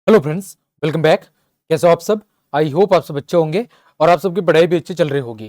Hello friends, welcome back. कैसे हो आप सब? आई होप आप सब अच्छे होंगे और आप सबकी पढ़ाई भी अच्छी चल रही होगी।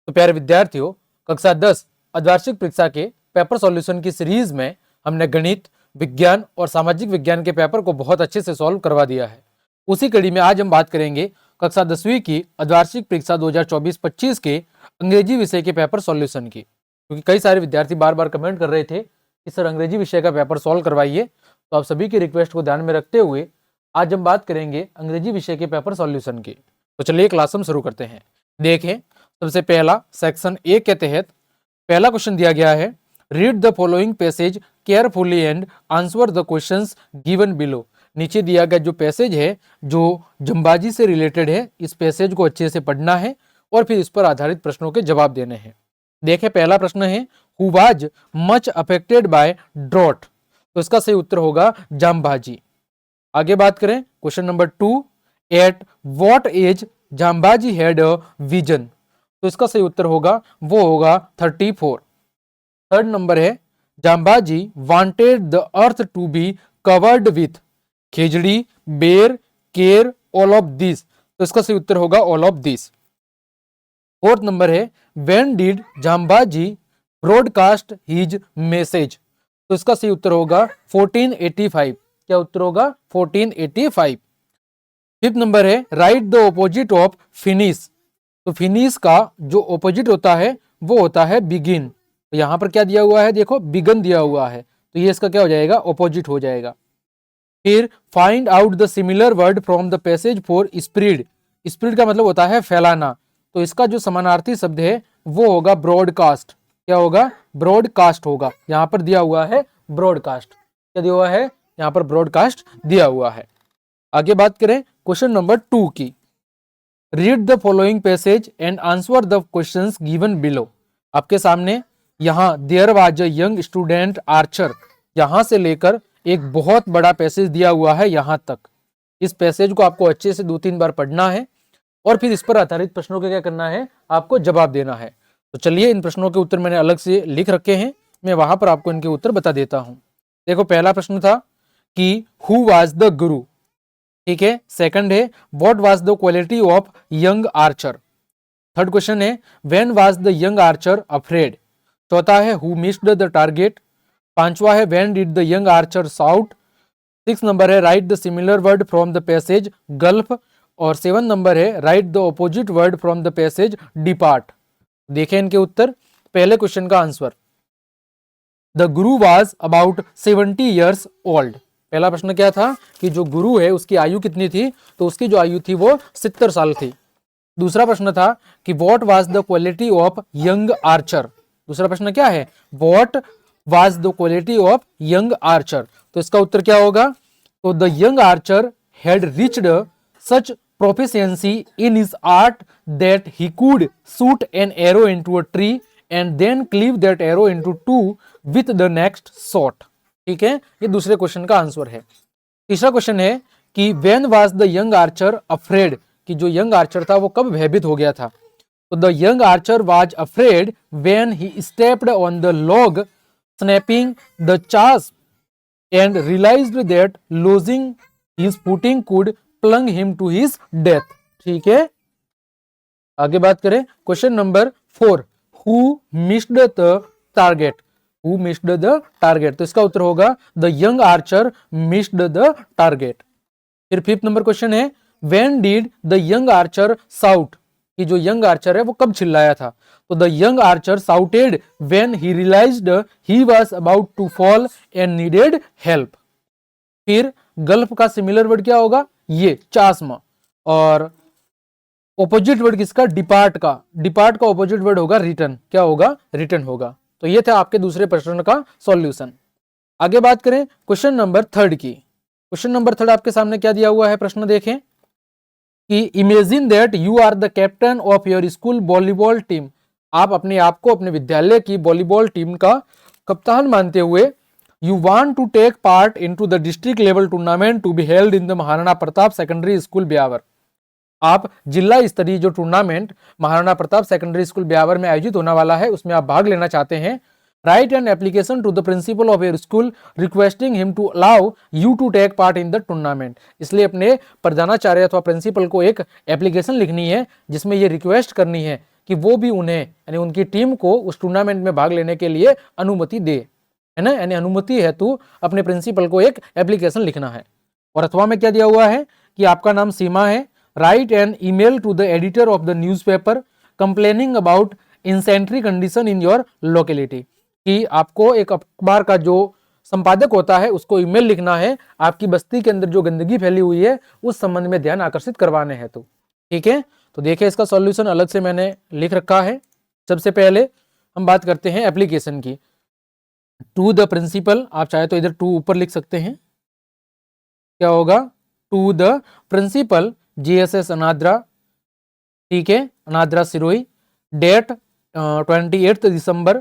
तो प्यारे विद्यार्थियों, कक्षा 10 अर्धवार्षिक परीक्षा के पेपर सॉल्यूशन की सीरीज में हमने गणित, विज्ञान और सामाजिक विज्ञान के पेपर को बहुत अच्छे से सॉल्व करवा दिया है। उसी कड़ी में आज हम बात करेंगे कक्षा 10वीं की अर्धवार्षिक परीक्षा 2024-25 के अंग्रेजी विषय के पेपर सॉल्यूशन की, क्योंकि कई सारे विद्यार्थी बार बार कमेंट कर रहे थे कि सर अंग्रेजी विषय का पेपर सॉल्व करवाइए। तो आप सभी की रिक्वेस्ट को ध्यान में रखते हुए आज हम बात करेंगे अंग्रेजी विषय के पेपर सॉल्यूशन की। तो चलिए क्लास हम शुरू करते हैं। देखें, सबसे पहला सेक्शन ए के तहत पहला क्वेश्चन दिया गया है, read the following passage carefully and answer the questions given below. नीचे दिया गया जो पैसेज है जो जंबाजी से रिलेटेड है, इस पैसेज को अच्छे से पढ़ना है और फिर इस पर आधारित प्रश्नों के जवाब देने हैं। देखें, पहला प्रश्न है, who was much affected by drought. तो इसका सही उत्तर होगा जामबाजी। आगे बात करें, question number 2, at what age Jambaji had a vision. तो इसका सही उत्तर होगा 34। थर्ड नंबर है, Jambaji wanted the earth to be covered with khejri, ber, ker, all of this. तो इसका सही उत्तर होगा all of this. Fourth number है, when did Jambaji broadcast his message. तो इसका सही उत्तर होगा 1485। क्या उत्तर होगा? 1485। फिफ्थ नंबर है, write the opposite of finish. तो फिनिश का जो ऑपोजिट होता है वो होता है बिगिन। तो यहां पर क्या दिया हुआ है? देखो, बिगन दिया हुआ है, तो ये इसका क्या हो जाएगा? ऑपोजिट हो जाएगा। फिर find out the similar word from the passage for spread. Spread का मतलब होता है फैलाना, तो इसका जो समानार्थी शब्द है वो होगा ब्रॉडकास्ट। क्या होगा? ब्रॉडकास्ट होगा। यहां पर दिया हुआ है ब्रॉडकास्ट। क्या दिया हुआ है? यहां पर ब्रॉडकास्ट दिया हुआ है। आगे बात करें क्वेश्चन नंबर 2 की, read the following passage and answer the questions given below. आपके सामने यहां there was a young student archer, यहां से लेकर एक बहुत बड़ा पैसेज दिया हुआ है यहां तक। इस पैसेज को आपको अच्छे से 2-3 बार पढ़ना है और फिर इस पर आधारित प्रश्नों के क्या करना है? आपको जवाब देना है। तो चलिए, इन प्रश्नों के उत्तर मैंने अलग से लिख रखे हैं, मैं वहां पर आपको इनके उत्तर बता देता हूं। देखो, पहला प्रश्न था कि हु वाज द गुरु। ठीक है। सेकंड है, what was the quality of young archer. Third question है, when was the young archer afraid. चौथा है, हु मिस्ड द टारगेट। पांचवा है, when did the young archer shout. 6 number है, write the similar word from the passage gulf. और 7 number है, write the opposite word from the passage depart. देखें इनके उत्तर। पहले क्वेश्चन का answer, the guru was about 70 years old. पहला प्रश्न क्या था कि जो गुरु है उसकी आयु कितनी थी? तो उसकी जो आयु थी वो 70 साल थी। दूसरा प्रश्न था कि what was the quality of young archer. दूसरा प्रश्न क्या है? What was the quality of young archer. तो इसका उत्तर क्या होगा? तो the young archer had reached such proficiency in his art that he could shoot an arrow into a tree and then cleave that arrow into two with the next shot। ठीक है, ये दूसरे क्वेश्चन का answer है। तीसरा question है कि when was the young archer afraid, कि जो यंग आर्चर था वो कब भयभीत हो गया था। तो the young archer was afraid when he stepped on the log snapping the chaff and realized that losing his footing could plunge him to his death। ठीक है। आगे बात करें question number 4, who missed the target. Who missed the target. तो इसका उत्तर होगा the young archer missed the target. फिर 5th नंबर क्वेश्चन है, when did the young archer shout, कि जो यंग आर्चर है वो कब चिल्लाया था। तो the young archer shouted when he realised he was about to fall and needed help. फिर गल्फ का सिमिलर वर्ड क्या होगा? ये चास्म। और ऑपोजिट वर्ड किसका? डिपार्ट का। डिपार्ट का ऑपोजिट वर्ड होगा रिटर्न। क्या होगा? रिटर्न होगा। तो ये था आपके दूसरे प्रश्न का सॉल्यूशन। आगे बात करें क्वेश्चन नंबर 3 की। क्वेश्चन नंबर 3 आपके सामने क्या दिया हुआ है? प्रश्न देखें कि imagine that you are the captain of your school volleyball team. आप अपने आप को अपने विद्यालय की वॉलीबॉल टीम का कप्तान मानते हुए you want to take part into the district level tournament to be held in the Maharana Pratap secondary school Beawar. आप जिला स्तरीय जो tournament Maharana Pratap secondary school Beawar में आयोजित होने वाला है उसमें आप भाग लेना चाहते हैं। Write an application to the principal of your school requesting him to allow you to take part in the tournament. इसलिए अपने प्रधानाचार्य अथवा प्रिंसिपल को एक एप्लीकेशन लिखनी है जिसमें ये रिक्वेस्ट करनी है कि वो भी उन्हें यानी उनकी टीम को उस टूर्नामेंट में भाग लेने के लिए अनुमति दे, है ना। यानी अनुमति हेतु अपने प्रिंसिपल को एक एप्लीकेशन लिखना है। और अथवा में क्या दिया हुआ है कि आपका नाम सीमा है, write an email to the editor of the newspaper complaining about insanitary condition in your locality, कि आपको एक अखबार का जो संपादक होता है उसको ईमेल लिखना है आपकी बस्ती के अंदर जो गंदगी फैली हुई है उस संबंध में ध्यान आकर्षित करवाने हैं। तो ठीक है, तो देखिए इसका सॉल्यूशन अलग से मैंने लिख रखा है। सबसे पहले हम बात करते हैं एप्लीकेशन की। टू द प्रिंसिपल, आप चाहे तो इधर टू ऊपर लिख सकते हैं, क्या होगा, टू द प्रिंसिपल जीएसएस अनाद्रा, ठीक है, अनाद्रा सिरोही, डेट 28 दिसंबर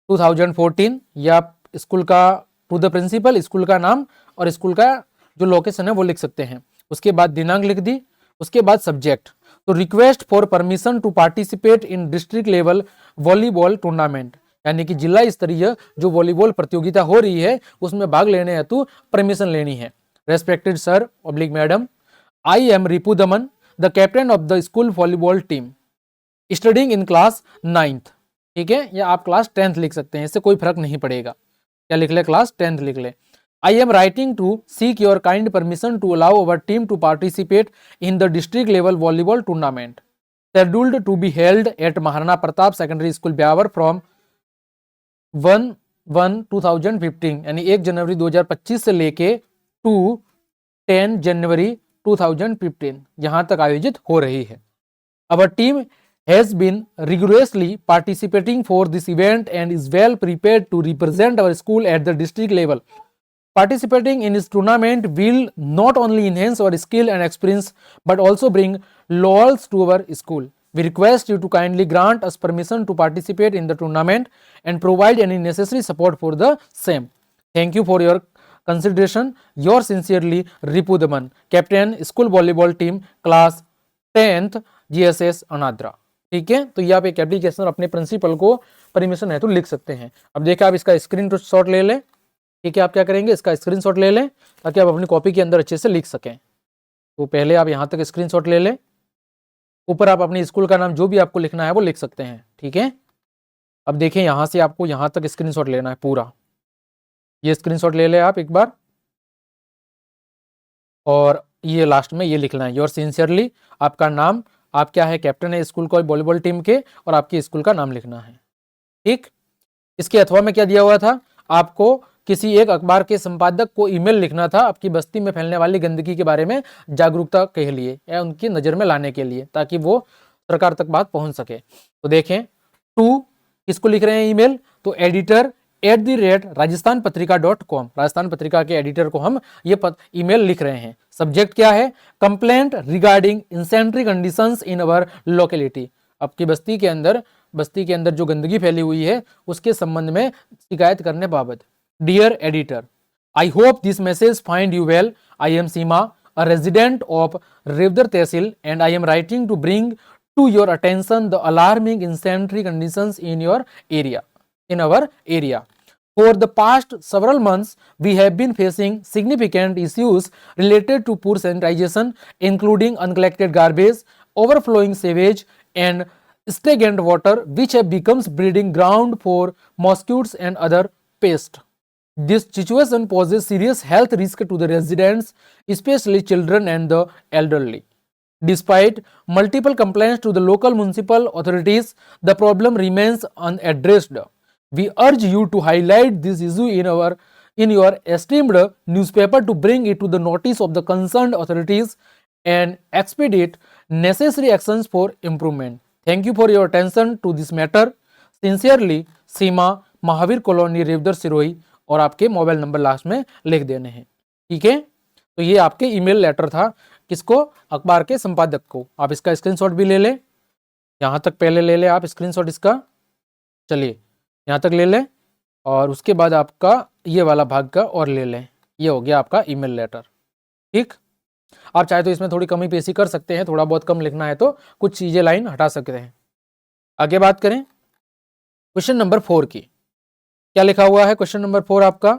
2014, या स्कूल का टू द प्रिंसिपल, स्कूल का नाम और स्कूल का जो लोकेशन है वो लिख सकते हैं। उसके बाद दिनांक लिख दी। उसके बाद सब्जेक्ट, तो request for permission to participate in district level volleyball tournament, यानी कि जिला स्तरीय जो वॉलीबॉल प्रतियोगिता हो रही है उसमें भाग लेने हेतु परमिशन लेनी है। Respected sir oblique madam, I am Ripu Daman, the captain of the school volleyball team, studying in class 9th, ठीक है, या आप क्लास 10th लिख सकते हैं, इससे कोई फर्क नहीं पड़ेगा। क्या लिख ले, क्लास 10th लिख ले। I am writing to seek your kind permission to allow our team to participate in the district level volleyball tournament scheduled to be held at Maharana Pratap secondary school Beawar from 1/1/2015, यानी 1 जनवरी 2025 से लेके 10 जनवरी 2015 यहां तक आयोजित हो रही है। Our team has been rigorously participating for this event and is well prepared to represent our school at the district level. Participating in this tournament will not only enhance our skill and experience but also bring laurels to our school. We request you to kindly grant us permission to participate in the tournament and provide any necessary support for the same. Thank you for your consideration. Yours sincerely, Ripu Daman, Captain, School Volleyball Team, Class 10th, GSS अनाद्रा। ठीक है, तो ये आप एक application अपने principal को permission है तो लिख सकते हैं। अब देखिए आप इसका स्क्रीन शॉट ले लें, ठीक है, आप क्या करेंगे, इसका स्क्रीनशॉट ले लें ताकि आप अपनी कॉपी के अंदर अच्छे से लिख सकें। तो पहले आप यहाँ तक स्क्रीनशॉट ले लें, ऊपर आप अपनी स्कूल का नाम जो भी आपको लिखना है वो लिख सकते हैं, ठीक है। अब देखिए यहाँ से आपको यहाँ तक स्क्रीनशॉट लेना है पूरा, ये स्क्रीनशॉट ले लें आप एक बार, और ये लास्ट में ये लिखना है, योर सिंसियरली, आपका नाम, आप क्या है, कैप्टन है स्कूल को वॉलीबॉल टीम के, और आपकी स्कूल का नाम लिखना है, ठीक। इसके अथवा में क्या दिया हुआ था, आपको किसी एक अखबार के संपादक को ईमेल लिखना था आपकी बस्ती में फैलने वाली गंदगी के बारे में जागरूकता के लिए या उनकी नज़र में लाने के लिए, ताकि वो सरकार तक बात पहुंच सके। तो देखें, टू किसको लिख रहे हैं ईमेल, तो एडिटर @राजस्थान पत्रिका.com, राजस्थान पत्रिका के एडिटर को हम ये ईमेल लिख रहे हैं। सब्जेक्ट क्या है, complaint regarding insanitary conditions in our locality, आपकी बस्ती के अंदर जो गंदगी फैली हुई है उसके संबंध में शिकायत करने बाबत। Dear editor, I hope this message find you well. I am Seema, a resident of Revdar tehsil, and I am writing to bring to your attention the alarming insanitary conditions in your area, in our area. For the past several months, we have been facing significant issues related to poor sanitation, including uncollected garbage, overflowing sewage, and stagnant water, which have become breeding ground for mosquitoes and other pests. This situation poses serious health risk to the residents, especially children and the elderly. Despite multiple complaints to the local municipal authorities, the problem remains unaddressed. We urge you to highlight this issue in your esteemed newspaper to bring it to the notice of the concerned authorities and expedite necessary actions for improvement. Thank you for your attention to this matter. Sincerely, Seema, Mahavir colony, Revdar Sirohi, और आपके mobile number last में लिख देने हैं, ठीक है। तो ये आपके ईमेल लेटर था, किसको, अखबार के संपादक को। आप इसका स्क्रीनशॉट भी ले लें, यहाँ तक पहले ले लें आप स्क्रीनशॉट इसका, चलिए यहाँ तक ले लें, और उसके बाद आपका ये वाला भाग का और ले लें, ये हो गया आपका ईमेल लेटर, ठीक। आप चाहे तो इसमें थोड़ी कमी पेशी कर सकते हैं, थोड़ा बहुत कम लिखना है तो कुछ चीज़ें लाइन हटा सकते हैं। आगे बात करें क्वेश्चन नंबर 4 की। क्या लिखा हुआ है क्वेश्चन नंबर 4 आपका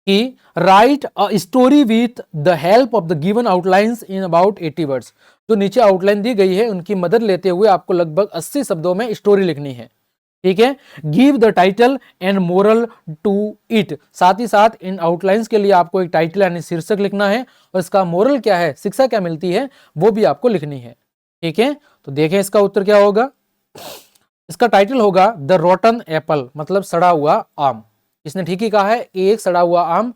कि right a story with the help of the given outlines in about 80 words. जो नीचे आउटलाइन दी गई है उनकी मदद लेते हुए आपको लगभग 80 शब्दों में स्टोरी लिखनी है। ठीक है, give the title and moral to it. साथ ही साथ इन आउटलाइंस के लिए आपको एक टाइटल यानी शीर्षक लिखना है और इसका मोरल क्या है, शिक्षा क्या मिलती है, वो भी आपको लिखनी है। ठीक है, तो देखें इसका उत्तर क्या होगा। इसका टाइटल होगा द रोटन एप्पल, मतलब सड़ा हुआ आम। इसने ठीक ही कहा है, एक सड़ा हुआ आम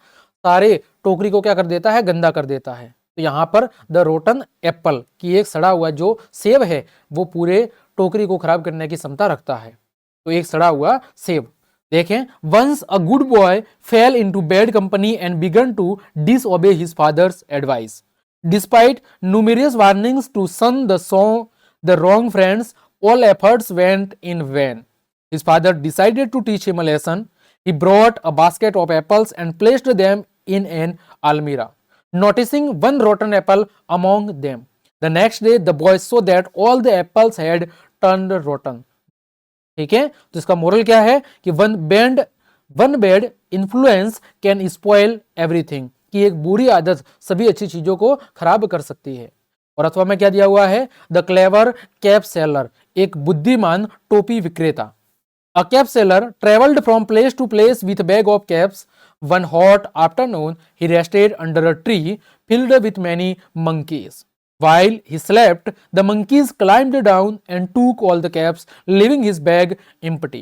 सारे टोकरी को क्या कर देता है, गंदा कर देता है। तो यहां पर द रोटन एप्पल की एक सड़ा हुआ जो सेब है वो पूरे टोकरी को खराब करने की क्षमता रखता है। तो एक सड़ा हुआ सेब। देखें, once a good boy fell into bad company and began to disobey his father's advice despite numerous warnings to shun the wrong friends, all efforts went in vain. His father decided to teach him a lesson. He brought a basket of apples and placed them in an almirah, noticing one rotten apple among them. The next day, the boy saw that all the apples had turned rotten. ठीक है, तो इसका moral क्या है कि one bad influence can spoil everything, कि एक बुरी आदत सभी अच्छी चीजों को खराब कर सकती है। और अथवा में क्या दिया हुआ है, द क्लेवर कैप सेलर, एक बुद्धिमान टोपी विक्रेता। A cap seller travelled from place to place with bag of caps. One hot afternoon he rested under a tree filled with many monkeys. While he slept, the monkeys climbed down and took all the caps, leaving his bag empty.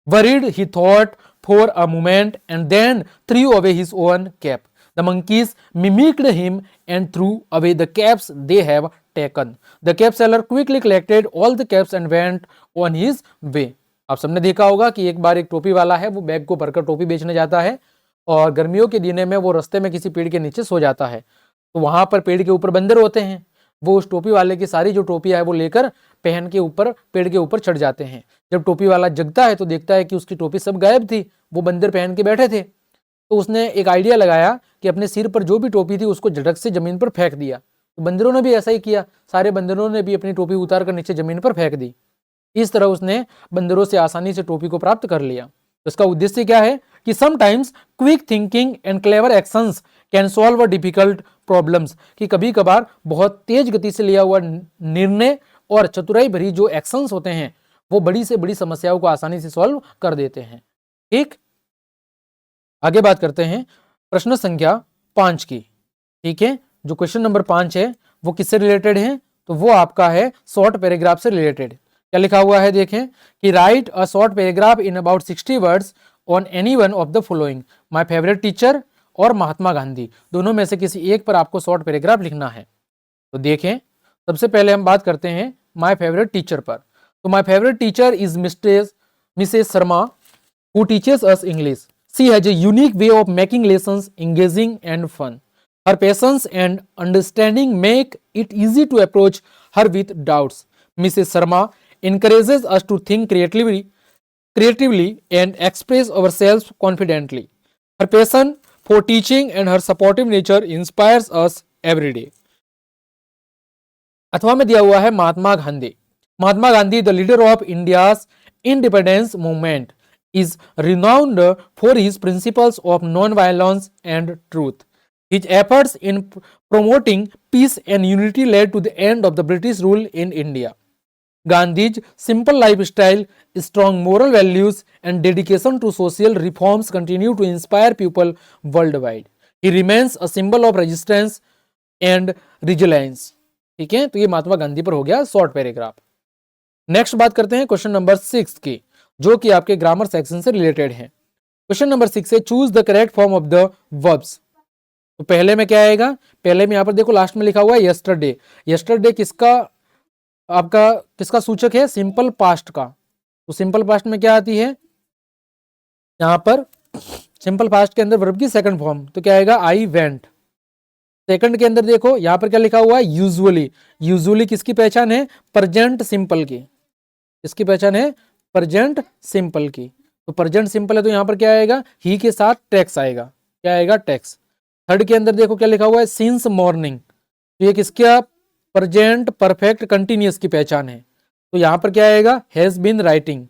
Worried, he thought for a moment and then threw away his own cap. The monkeys mimicked him and threw away the caps they have taken. The cap seller quickly collected all the caps and went on his way. आप सबने देखा होगा कि एक बार एक टोपी वाला है, वो बैग को भरकर टोपी बेचने जाता है और गर्मियों के दिनों में वो रास्ते में किसी पेड़ के नीचे सो जाता है। तो वहां पर पेड़ के ऊपर बंदर होते हैं, वो उस टोपी वाले की सारी जो टोपी है वो लेकर पहन के ऊपर पेड़ के ऊपर चढ़ जाते हैं। जब टोपी वाला जगता है तो देखता है कि उसकी टोपी सब गायब थी, वो बंदर पहन के बैठे थे। तो उसने एक आइडिया लगाया कि अपने सिर पर जो भी टोपी थी उसको झटक से जमीन पर फेंक दिया। तो बंदरों ने भी ऐसा ही किया, सारे बंदरों ने भी अपनी टोपी उतार कर नीचे जमीन पर फेंक दी। इस तरह उसने बंदरों से आसानी से टोपी को प्राप्त कर लिया। तो इसका उद्देश्य क्या है कि sometimes quick thinking and clever actions can solve a difficult problems, कि कभी कभार बहुत तेज गति से लिया हुआ निर्णय और चतुराई भरी जो एक्शंस होते हैं वो बड़ी से बड़ी समस्याओं को आसानी से सॉल्व कर देते हैं। ठीक, आगे बात करते हैं प्रश्न संख्या 5 की। ठीक है, जो क्वेश्चन नंबर 5 है वो किससे रिलेटेड है, तो वो आपका है शॉर्ट पैराग्राफ से रिलेटेड। क्या लिखा हुआ है देखें कि right a short paragraph in about 60 words on any one of the following, my favourite teacher और महात्मा गांधी, दोनों में से किसी एक पर आपको शॉर्ट पैराग्राफ लिखना है। तो देखें, सबसे पहले हम बात करते हैं माय फेवरेट टीचर पर। तो my favourite teacher is Mrs Sharma who teaches us English. She has a unique way of making lessons engaging and fun. Her patience and understanding make it easy to approach her with doubts. Mrs Sharma encourages us to think creatively and express ourselves confidently. Her passion for teaching and her supportive nature inspires us every day. अथवा में दिया हुआ है Mahatma Gandhi. Mahatma Gandhi, the leader of India's independence movement, is renowned for his principles of non-violence and truth. His efforts in promoting peace and unity led to the end of the British rule in India. Gandhi's simple lifestyle, strong moral values, and dedication to social reforms continue to inspire people worldwide. He remains a symbol of resistance and resilience. ठीक है, तो ये महात्मा गांधी पर हो गया short paragraph. Next बात करते हैं क्वेश्चन नंबर 6 की, जो कि आपके ग्रामर सेक्शन से रिलेटेड है। क्वेश्चन नंबर 6 है choose the correct form of the verbs. तो पहले में क्या आएगा, पहले में यहां पर देखो लास्ट में लिखा हुआ है यस्टरडे। यस्टरडे किसका आपका किसका सूचक है, सिंपल पास्ट का। तो सिंपल पास्ट में क्या आती है, यहां पर सिंपल पास्ट के अंदर वर्ब की सेकंड फॉर्म, तो क्या आएगा आई वेंट। सेकंड के अंदर देखो यहां पर क्या लिखा हुआ है यूजुअली। यूजुअली किसकी पहचान है, प्रेजेंट सिंपल की। इसकी पहचान है प्रेजेंट सिंपल की। तो प्रेजेंट सिंपल है तो यहां पर क्या आएगा, ही के साथ टेक्स आएगा। क्या आएगा, टेक्स। थर्ड के अंदर देखो क्या लिखा हुआ है सिंस मॉर्निंग, तो ये किसका प्रेजेंट परफेक्ट कंटिन्यूअस की पहचान है। तो यहां पर क्या आएगा, हैज बीन राइटिंग।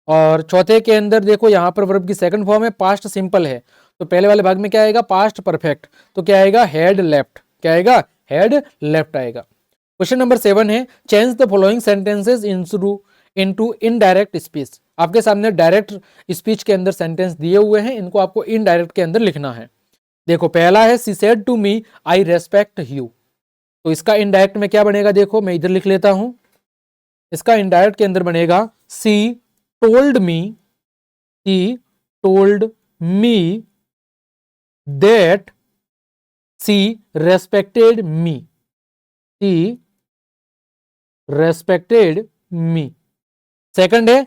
और चौथे के अंदर देखो यहाँ पर वर्ब की सेकंड फॉर्म है, पास्ट सिंपल है, तो पहले वाले भाग में क्या आएगा, पास्ट परफेक्ट, तो क्या आएगा, हैड लेफ्ट, क्या आएगा, हैड लेफ्ट आएगा। क्वेश्चन नंबर 7 है, change the following sentences into indirect speech. आपके सामने डायरेक्ट स्पीच के अंदर सेंटेंस दिए हुए हैं, इनको आपको इनडायरेक्ट के अंदर लिखना है। देखो पहला है, she said to me I respect you, तो इसका इनडायरेक्ट में क्या बनेगा, देखो मैं इधर लिख लेता हूं, इसका इनडायरेक्ट के अंदर बनेगा, she told me, she told me that she respected me, she respected me. Second है,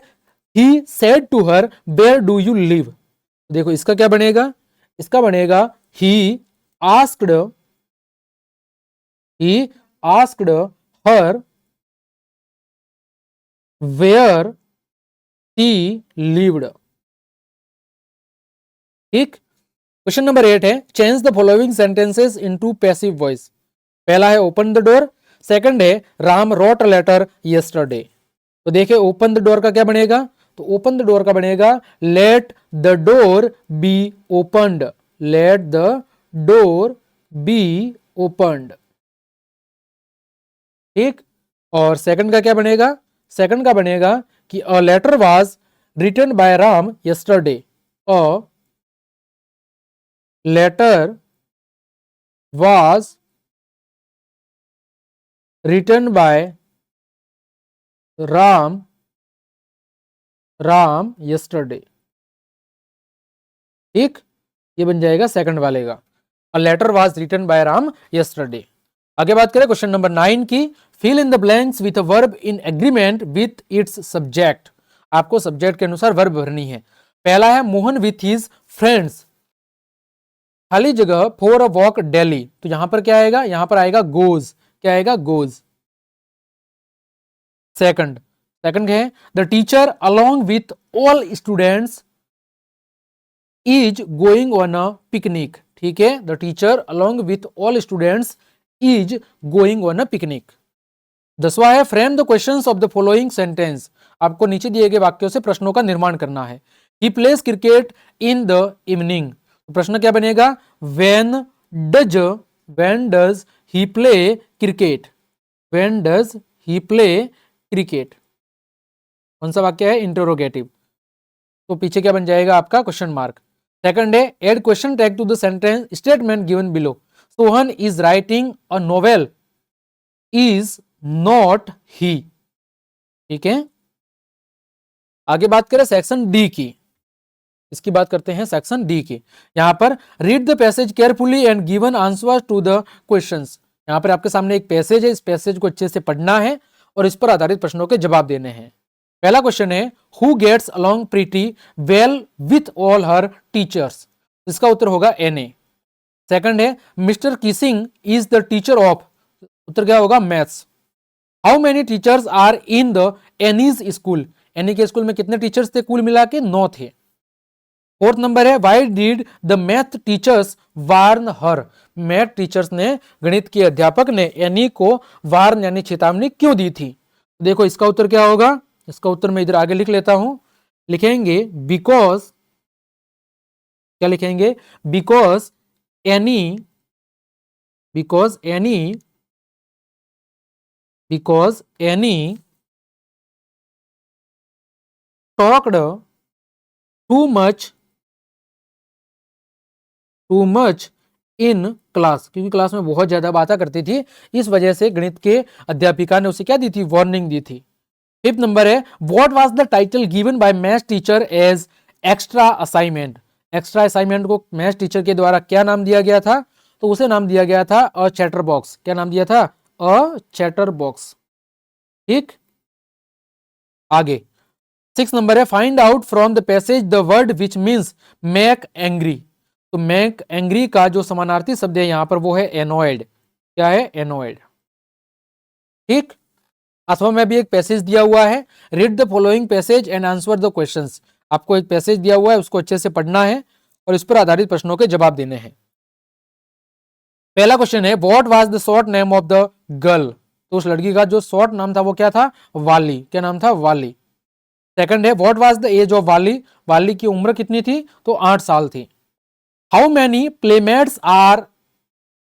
he said to her where do you live, देखो इसका क्या बनेगा, इसका बनेगा, he asked her where she lived. ठीक। क्वेश्चन नंबर 8 है, change the following sentences into passive voice. पहला है ओपन द डोर, सेकंड है Ram wrote a letter yesterday, तो देखिए ओपन द डोर का क्या बनेगा, तो ओपन द डोर का बनेगा, let the door be opened, let the door be opened. ठीक। और सेकंड का क्या बनेगा, सेकंड का बनेगा कि a letter was written by Ram yesterday, a letter was written by Ram yesterday. ठीक, ये बन जाएगा सेकंड वाले का, a letter was written by Ram yesterday. आगे बात करें क्वेश्चन नंबर 9 की, fill in the blanks with a verb in agreement with its subject. आपको सब्जेक्ट के अनुसार वर्ब भरनी है। पहला है मोहन विथ हिज फ्रेंड्स, खाली जगह फॉर अ वॉक डेली, तो यहां पर क्या आएगा, यहां पर आएगा गोज, क्या आएगा, गोज। सेकंड है, the teacher along with all students is going on a picnic, ठीक है, the teacher along with all students is going on a picnic. 10वां है, frame the questions of the following sentence. आपको नीचे दिए गए वाक्यों से प्रश्नों का निर्माण करना है। He plays cricket in the evening, प्रश्न क्या बनेगा, when does he play cricket, when does he play cricket. कौन सा वाक्य है, इंटरोगेटिव, तो पीछे क्या बन जाएगा आपका, क्वेश्चन मार्क। सेकंड है, add question tag to the sentence statement given below. Sohan is writing a novel, is not he, ठीक है। आगे बात करें सेक्शन डी की, इसकी बात करते हैं सेक्शन डी की। यहां पर read the passage carefully and given answer to the questions. यहां पर आपके सामने एक पैसेज है, इस पैसेज को अच्छे से पढ़ना है और इस पर आधारित प्रश्नों के जवाब देने हैं। पहला क्वेश्चन है, who gets along pretty well with all her teachers, इसका उत्तर होगा एनए। सेकंड है, mister Kissing is the teacher of, उत्तर क्या होगा, maths. How many teachers are in the Annie's school, Annie के स्कूल में कितने टीचर्स थे, कुल मिला के 9 थे। फोर्थ नंबर है, why did the math teachers warn her, math teachers ने, गणित के अध्यापक ने एनी को वार्न यानी चेतावनी क्यों दी थी। देखो इसका उत्तर क्या होगा, इसका उत्तर मैं इधर आगे लिख लेता हूं, लिखेंगे बिकॉज, क्या लिखेंगे, because any talked too much in class, क्योंकि क्लास में बहुत ज्यादा बातें करती थी, इस वजह से गणित के अध्यापिका ने उसे क्या दी थी, वार्निंग दी थी। फिफ्थ नंबर है, what was the title given by maths teacher as extra assignment, extra assignment को मैथ्स टीचर के द्वारा क्या नाम दिया गया था, तो उसे नाम दिया गया था अ चैटर बॉक्स, क्या नाम दिया था, अ चैटर बॉक्स। ठीक, आगे 6 नंबर है, find out from the passage the word which means make angry, तो मेक एंग्री का जो समानार्थी शब्द है यहां पर वो है एनोइड, क्या है, एनोइड। ठीक, अथवा में भी एक पैसेज दिया हुआ है, read the following passage and answer the questions. आपको एक पैसेज दिया हुआ है, उसको अच्छे से पढ़ना है और इस पर आधारित प्रश्नों के जवाब देने हैं। पहला क्वेश्चन है, what was the short name of the girl, तो उस लड़की का जो शॉर्ट नाम था वो क्या था, वाली, क्या नाम था, वाली। सेकंड है what was the age of वाली, वाली की उम्र कितनी थी, तो 8 साल थी। How many playmates are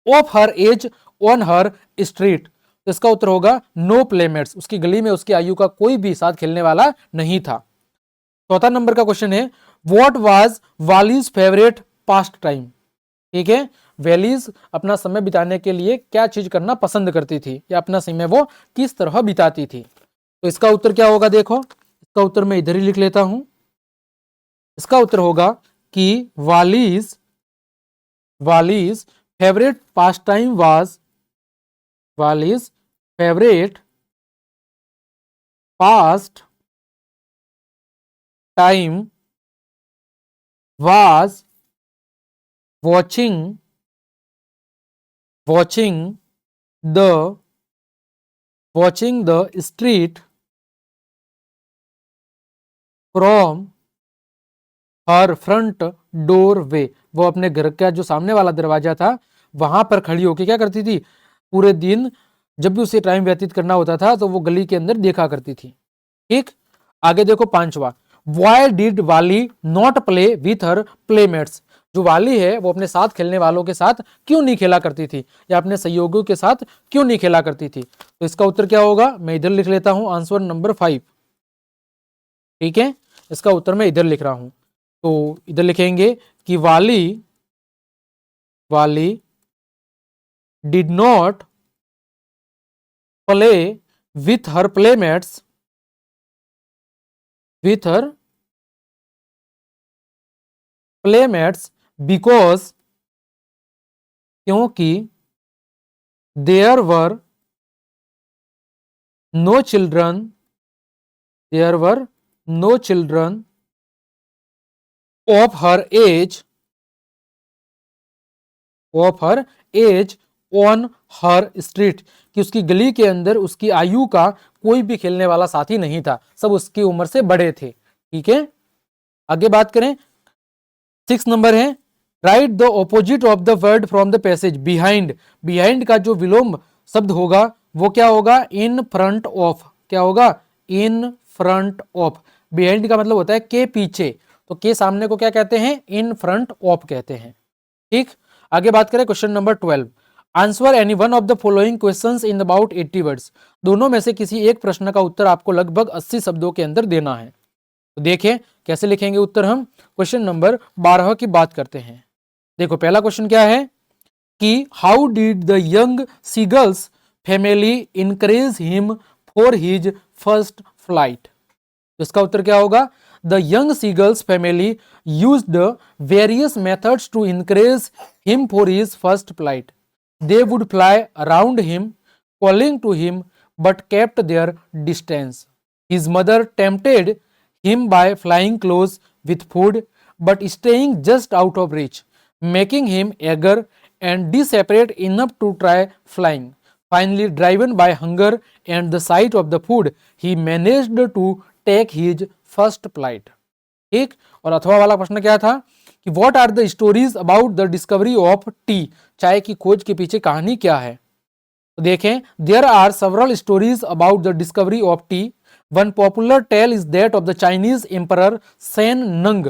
of her age on her street, तो इसका उत्तर होगा नो प्लेमेट्स, उसकी गली में उसकी आयु का कोई भी साथ खेलने वाला नहीं था। चौथा नंबर का क्वेश्चन है what was Valli's favourite pastime, ठीक है, वैलीज अपना समय बिताने के लिए क्या चीज करना पसंद करती थी या अपना समय वो किस तरह बिताती थी। तो इसका उत्तर क्या होगा, देखो इसका उत्तर मैं इधर ही लिख लेता हूं। इसका उत्तर होगा कि Valli's Valli's favourite pastime was, Valli's favourite pastime was watching the street from her front doorway, वो अपने घर का जो सामने वाला दरवाजा था वहां पर खड़ी होकर क्या करती थी, पूरे दिन जब भी उसे टाइम व्यतीत करना होता था तो वो गली के अंदर देखा करती थी। ठीक, आगे देखो पांचवा, व्हाई डिड वाली not play with her playmates, जो वाली है वो अपने साथ खेलने वालों के साथ क्यों नहीं खेला करती थी या अपने सहयोगियों के साथ क्यों नहीं खेला करती थी। तो इसका उत्तर क्या होगा, मैं इधर लिख लेता हूं आंसर नंबर 5। ठीक है, इसका उत्तर मैं इधर लिख रहा हूं, तो इधर लिखेंगे कि Valli did not play with her playmates because, क्योंकि there were no children of her age on her street, कि उसकी गली के अंदर उसकी आयु का कोई भी खेलने वाला साथी नहीं था, सब उसकी उम्र से बड़े थे। ठीक है, आगे बात करें 6 नंबर है write the opposite of the word from the passage, behind, behind का जो विलोम शब्द होगा वो क्या होगा, इन फ्रंट ऑफ, क्या होगा, इन फ्रंट ऑफ, बिहाइंड का मतलब होता है के पीछे, तो के सामने को क्या कहते हैं, इन फ्रंट ऑफ कहते हैं। ठीक, आगे बात करें question number 12, answer any one of the following questions in about 80 words, दोनों में से किसी एक प्रश्न का उत्तर आपको लगभग 80 शब्दों के अंदर देना है। तो देखें कैसे लिखेंगे उत्तर हम, क्वेश्चन नंबर 12 की बात करते हैं। देखो पहला क्वेश्चन क्या है कि how did the young seagull's family encourage him for his first flight, तो इसका उत्तर क्या होगा, the young seagull's family used various methods to encourage him for his first flight, they would fly around him calling to him but kept their distance, his mother tempted him by flying close with food but staying just out of reach, making him eager and desperate enough to try flying, finally driven by hunger and the sight of the food he managed to take his first flight। ठीक, और अथवा वाला प्रश्न क्या था कि what are the stories about the discovery of tea, चाय की खोज के पीछे कहानी क्या है। तो देखें there are several stories about the discovery of tea, one popular tale is that of the Chinese emperor Shen Nung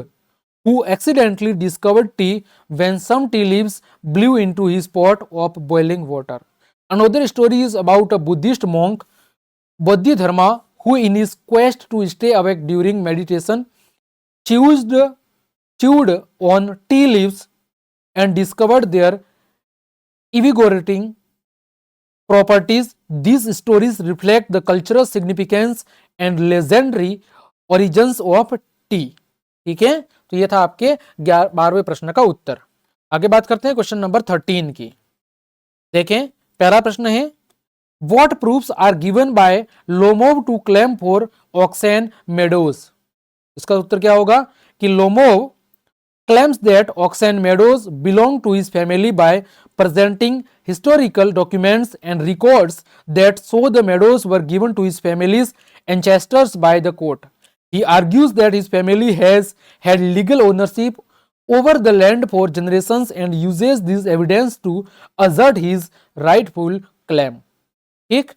who accidentally discovered tea when some tea leaves blew into his pot of boiling water, another story is about a Buddhist monk Bodhidharma who in his quest to stay awake during meditation chewed on tea leaves and discovered their invigorating properties. These stories reflect the cultural significance and legendary origins of tea। ठीक है, तो ये था आपके 12वें प्रश्न का उत्तर। आगे बात करते हैं क्वेश्चन नंबर 13 की। देखें पहला प्रश्न है What proofs are given by Lomov to claim for Oxen Meadows, इसका उत्तर क्या होगा कि Lomov claims that Oxen Meadows belong to his family by presenting historical documents and records that show the meadows were given to his family's ancestors by the court. He argues that his family has had legal ownership over the land for generations and uses this evidence to assert his rightful claim। ठीक,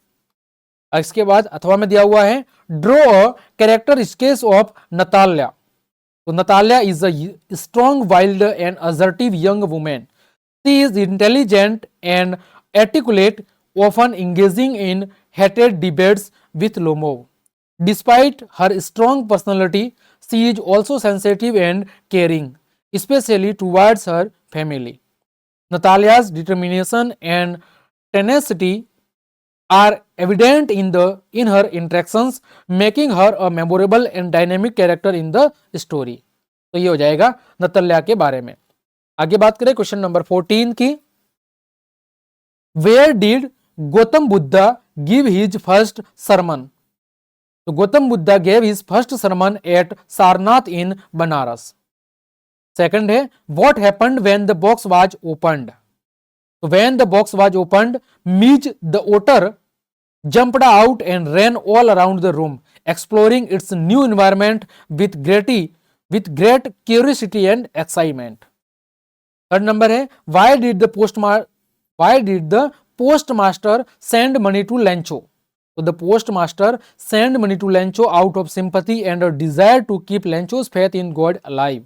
इसके बाद अथवा में दिया हुआ है draw a character sketch of Natalya. तो Natalya is a strong wild and assertive young women. She is intelligent and articulate, often engaging in heated debates with Lomov. Despite her strong personality, she is also sensitive and caring, especially towards her family. Natalia's determination and tenacity are evident in her interactions, making her a memorable and dynamic character in the story. तो ये हो जाएगा Natalya के बारे में। आगे बात करें क्वेश्चन नंबर 14 की। Where did Gautam Buddha give his first sermon? तो Gautam Buddha gave his first sermon at Sarnath in Banaras. Second है what happened when the box was opened? So when the box was opened, Midge the otter jumped out and ran all around the room, exploring its new environment with great curiosity and excitement. Third number है why did the postmaster send money to Lencho? So the postmaster sent money to Lencho out of sympathy and a desire to keep Lencho's faith in God alive.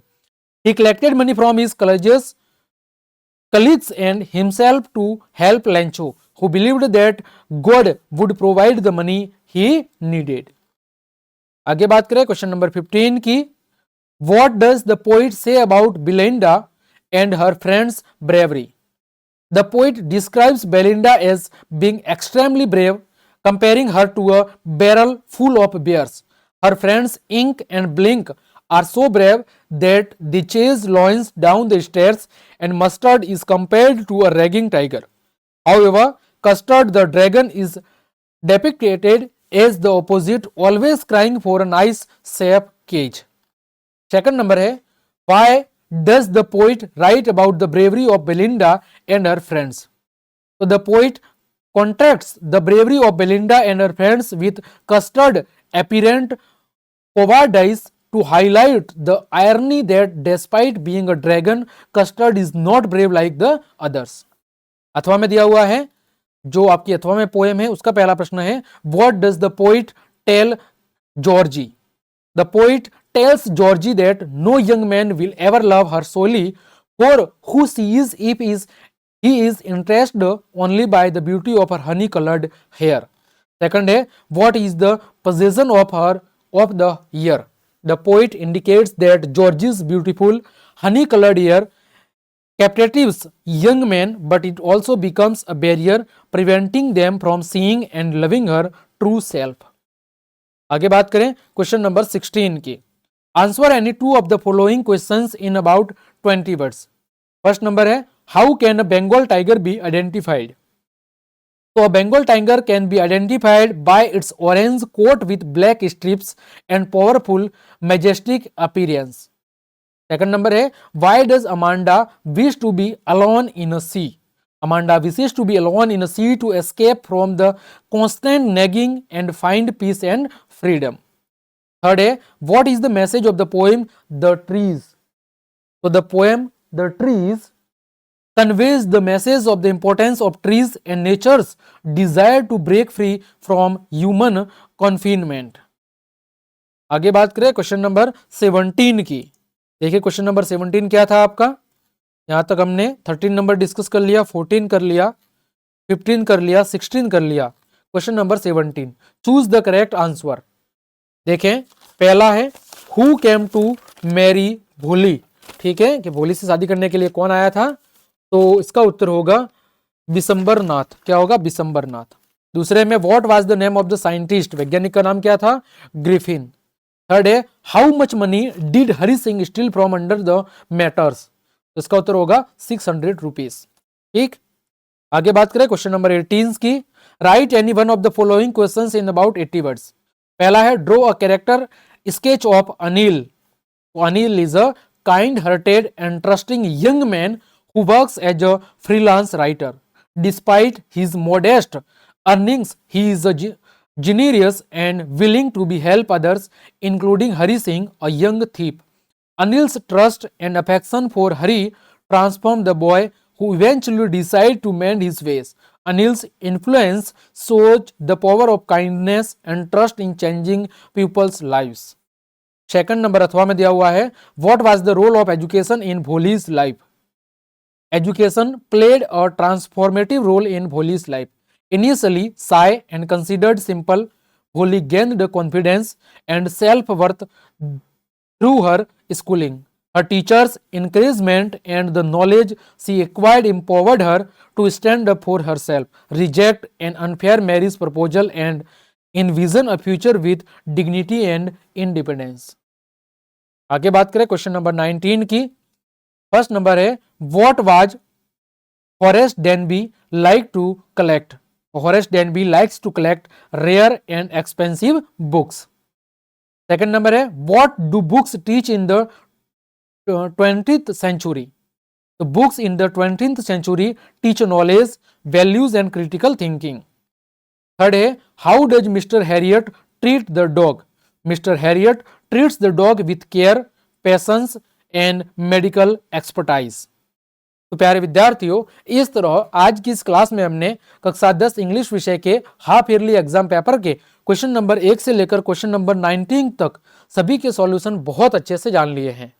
He collected money from his colleagues and himself to help Lencho, who believed that God would provide the money he needed. आगे बात करें question number 15 की। What does the poet say about Belinda and her friends' bravery? The poet describes Belinda as being extremely brave, comparing her to a barrel full of bears. Her friends Ink and Blink are so brave that they chase lions down the stairs, and Mustard is compared to a raging tiger. However, Custard the dragon is depicted as the opposite, always crying for a nice, safe cage. Second number है why does the poet write about the bravery of Belinda and her friends? So the poet contrasts the bravery of Belinda and her friends with Custard's apparent cowardice to highlight the irony that despite being a dragon, Custard is not brave like the others. अथवा में दिया हुआ है, जो आपकी अथवा में poem है उसका पहला प्रश्न है what does the poet tell Georgie? The poet tells Georgie that no young man will ever love her solely for who she is if he is interested only by the beauty of her honey colored hair. Second है what is the possession of the year? The poet indicates that Georgie's beautiful honey colored hair captivates young men, but it also becomes a barrier preventing them from seeing and loving her true self. आगे बात करें question number 16 की। Answer any two of the following questions in about 20 words. First number है how can a Bengal tiger be identified? So a Bengal tiger can be identified by its orange coat with black strips and powerful majestic appearance. Second number है why does Amanda wish to be alone in a sea? Amanda wishes to be alone in a sea to escape from the constant nagging and find peace and freedom. Third है what is the message of the poem The Trees? So the poem The Trees conveys the message of the importance of trees and nature's desire to break free from human confinement. आगे बात करें question number 17 की। देखिए question number 17 क्या था आपका। यहां तक हमने 13 नंबर डिस्कस कर लिया, 14 कर लिया, 15 कर लिया, 16 कर लिया। Question number 17 choose the correct answer. देखें पहला है हु केम टू मैरी भोली, ठीक है कि भोली से शादी करने के लिए कौन आया था, तो इसका उत्तर होगा बिशंबर नाथ। क्या होगा? बिशंबर नाथ। दूसरे में what was the name of the scientist, वैज्ञानिक का नाम क्या था? ग्रिफिन। थर्ड है how much money did Hari Singh steel from under the matters, तो इसका उत्तर होगा 600 रुपीज। ठीक, आगे बात करें क्वेश्चन नंबर 18 की। Right any one of the following questions in about 80 words. पहला है draw a character sketch of Anil. Anil is a kind hearted and trusting young man who works as a freelance writer. Despite his modest earnings, he is a generous and willing to be help others, including Hari Singh, a young thief. Anil's trust and affection for Hari transform the boy, who eventually decide to mend his ways. Anil's influence shows the power of kindness and trust in changing people's lives. Second number अथवा में दिया हुआ है, what was the role of education in Bholi's life? Education played a transformative role in Bholi's life. Initially shy and considered simple, Bholi gained confidence and self-worth through her schooling. Her teachers' encouragement and the knowledge she acquired empowered her to stand up for herself, reject an unfair marriage proposal, and envision a future with dignity and independence. आगे बात करें question number 19 की. First number है, what was Horace Denby like to collect? Horace Denby likes to collect rare and expensive books. Second number है, what do books teach in the 20th century? The books in the 20th century teach knowledge, values and critical thinking. Third है, how does Mr. Harriot treat the dog? Mr. Harriot treats the dog with care, patience and medical expertise. तो प्यारे विद्यार्थियों, इस तरह आज की इस class में हमने कक्षा 10 इंग्लिश विषय के हाफ ईयरली एग्जाम पेपर के क्वेश्चन नंबर 1 से लेकर क्वेश्चन नंबर 19 तक सभी के सॉल्यूशन बहुत अच्छे से जान लिए हैं.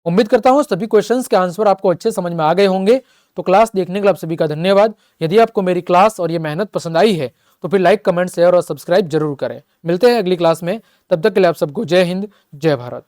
उम्मीद करता हूं सभी क्वेश्चंस के आंसर आपको अच्छे समझ में आ गए होंगे. तो क्लास देखने के लिए आप सभी का धन्यवाद. यदि आपको मेरी क्लास और ये मेहनत पसंद आई है तो फिर लाइक, कमेंट, शेयर और सब्सक्राइब जरूर करें. मिलते हैं अगली क्लास में. तब तक के लिए आप सबको जय हिंद, जय भारत.